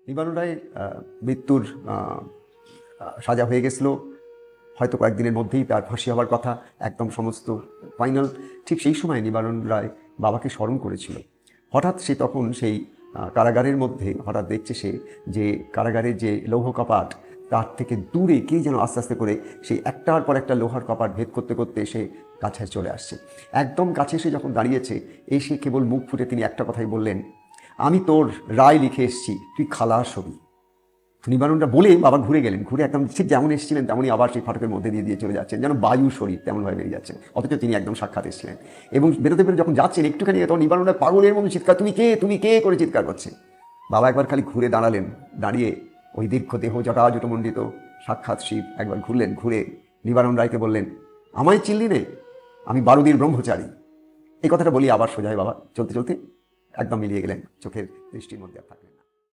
নিবারণ রায় মৃত্যুর সাজা হয়ে গেছিল, হয়তো কয়েকদিনের মধ্যেই তার ফাঁসি হওয়ার কথা, একদম সমস্ত ফাইনাল। ঠিক সেই সময় নিবারণ রায় বাবাকে স্মরণ করেছিল। হঠাৎ সে তখন সেই কারাগারের মধ্যে হঠাৎ দেখছে সে যে কারাগারের যে লৌহ কপাট, তার থেকে দূরে কে যেন আস্তে আস্তে করে সেই একটার পর একটা লোহার কপাট ভেদ করতে করতে সে কাছে চলে আসছে। একদম কাছে এসে যখন দাঁড়িয়েছে, এসে কেবল মুখ ফুটে তিনি একটা কথাই বললেন, আমি তোর রায় লিখে এসেছি, তুই খালাস হবি। নিবারণরা বলে আবার ঘুরে গেলেন, ঘুরে একদম ঠিক যেমন এসেছিলেন তেমনই আবার সেই ফাটকের মধ্যে দিয়ে চলে যাচ্ছেন, যেন বায়ু শরীর তেমনভাবে বেরিয়ে যাচ্ছেন, অথচ তিনি একদম সাক্ষাৎ এসেছিলেন। এবং বেরোতে বেরোতে যখন যাচ্ছেন একটুখানি, তখন নিবারণরা পাগলের মতো চিৎকার, তুমি কে, তুমি কে করে চিৎকার করছে। বাবা একবার খালি ঘুরে দাঁড়ালেন, দাঁড়িয়ে ওই দীর্ঘ দেহ জটাজুটমণ্ডিত সাক্ষাৎ শিব একবার ঘুরলেন, ঘুরে নিবারণ রায়কে বললেন, আমায় চিনলি নে, আমি বারুদীর ব্রহ্মচারী। এই কথাটা বলি আবার সোজা বাবা চলতে চলতে একদম মিলিয়ে গেলেন, চোখের দৃষ্টির মধ্যে আর থাকলেন।